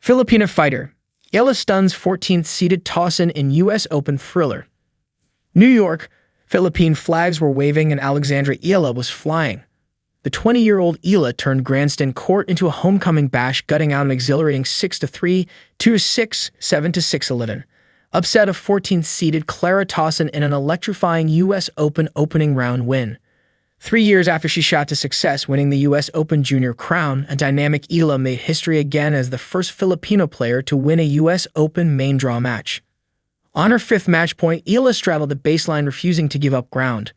Filipina fighter. Eala stuns 14th-seeded Tauson in U.S. Open thriller. New York, Philippine flags were waving and Alexandra Eala was flying. The 20-year-old Eala turned Grandstand Court into a homecoming bash, gutting out an exhilarating 6-3, 2-6, 7-6 11. Upset of 14th-seeded Clara Tauson in an electrifying U.S. Open opening round win. 3 years after she shot to success, winning the U.S. Open Junior crown, a dynamic Eala made history again as the first Filipino player to win a U.S. Open main draw match. On her fifth match point, Eala straddled the baseline, refusing to give up ground.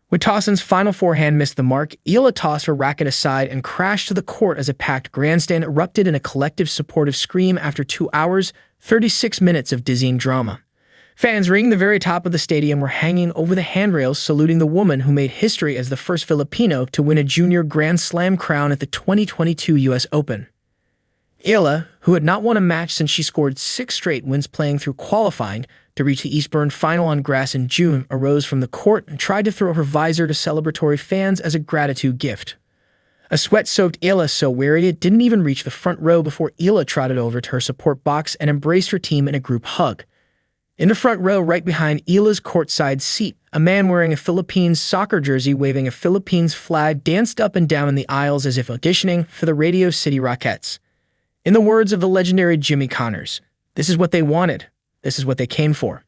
When Tauson's final forehand missed the mark, Eala tossed her racket aside and crashed to the court as a packed grandstand erupted in a collective supportive scream after 2 hours, 36 minutes of dizzying drama. Fans ringing the very top of the stadium were hanging over the handrails, saluting the woman who made history as the first Filipino to win a junior Grand Slam crown at the 2022 U.S. Open. Eala, who had not won a match since she scored 6 straight wins playing through qualifying to reach the Eastbourne final on grass in June, arose from the court and tried to throw her visor to celebratory fans as a gratitude gift. A sweat-soaked Eala so weary it didn't even reach the front row before Eala trotted over to her support box and embraced her team in a group hug. In the front row, right behind Eala's courtside seat, a man wearing a Philippines soccer jersey waving a Philippines flag danced up and down in the aisles as if auditioning for the Radio City Rockettes. In the words of the legendary Jimmy Connors, "This is what they wanted. This is what they came for."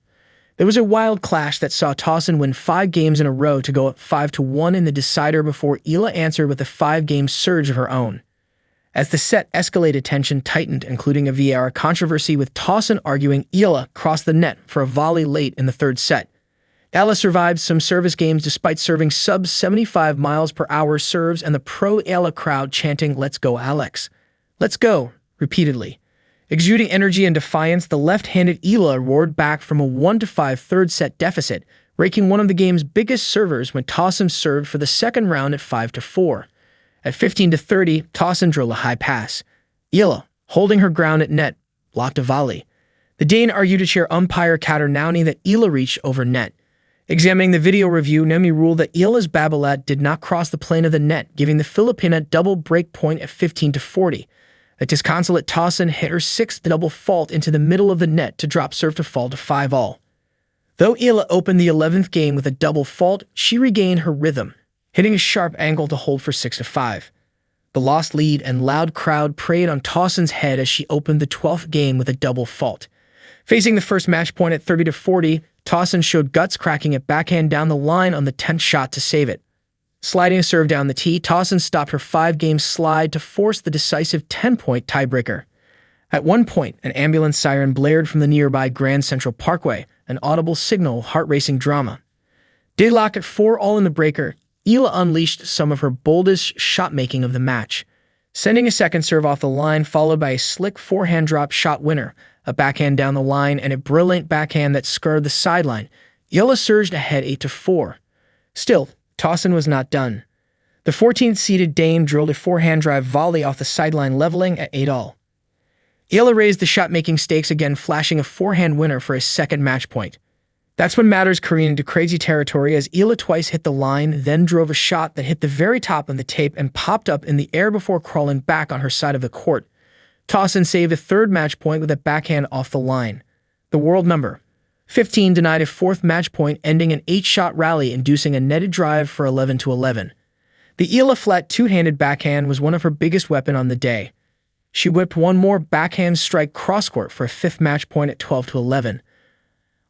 There was a wild clash that saw Tauson win 5 games in a row to go up 5-1 in the decider before Eala answered with a 5-game surge of her own. As the set escalated, tension tightened, including a VAR controversy with Tauson arguing Eala crossed the net for a volley late in the third set. Eala survived some service games despite serving sub-75 miles per hour serves and the pro-Eala crowd chanting, "Let's go, Alex. Let's go," repeatedly. Exuding energy and defiance, the left-handed Eala roared back from a 1-5 third set deficit, raking one of the game's biggest servers when Tauson served for the second round at 5-4. At 15-30, Tauson drilled a high pass. Eala, holding her ground at net, blocked a volley. The Dane argued to chair umpire Katarnauni that Eala reached over net. Examining the video review, Nemi ruled that Eala's babolat did not cross the plane of the net, giving the Filipina double break point at 15-40. A disconsolate Tauson hit her 6th double fault into the middle of the net to drop serve to fall to 5-all. Though Eala opened the 11th game with a double fault, she regained her rhythm, hitting a sharp angle to hold for 6-5. The lost lead and loud crowd preyed on Tauson's head as she opened the 12th game with a double fault. Facing the first match point at 30-40, Tauson showed guts, cracking it backhand down the line on the 10th shot to save it. Sliding a serve down the tee, Tauson stopped her 5-game slide to force the decisive 10-point tiebreaker. At one point, an ambulance siren blared from the nearby Grand Central Parkway, an audible signal of heart-racing drama. Deadlock at 4-all in the breaker, Eala unleashed some of her boldest shot-making of the match, sending a second serve off the line followed by a slick forehand drop shot winner, a backhand down the line, and a brilliant backhand that scoured the sideline. Eala surged ahead 8-4. Still, Tauson was not done. The 14th-seeded Dane drilled a forehand drive volley off the sideline, leveling at 8-all. Eala raised the shot-making stakes again, flashing a forehand winner for his second match point. That's when matters careened into crazy territory as Eala twice hit the line, then drove a shot that hit the very top of the tape and popped up in the air before crawling back on her side of the court. Tauson saved a third match point with a backhand off the line. The world number 15 denied a fourth match point, ending an 8-shot rally, inducing a netted drive for 11-11. The Eala flat two-handed backhand was one of her biggest weapons on the day. She whipped one more backhand strike cross-court for a 5th match point at 12-11.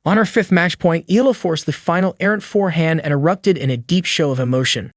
On her 5th match point, Eala forced the final errant forehand and erupted in a deep show of emotion.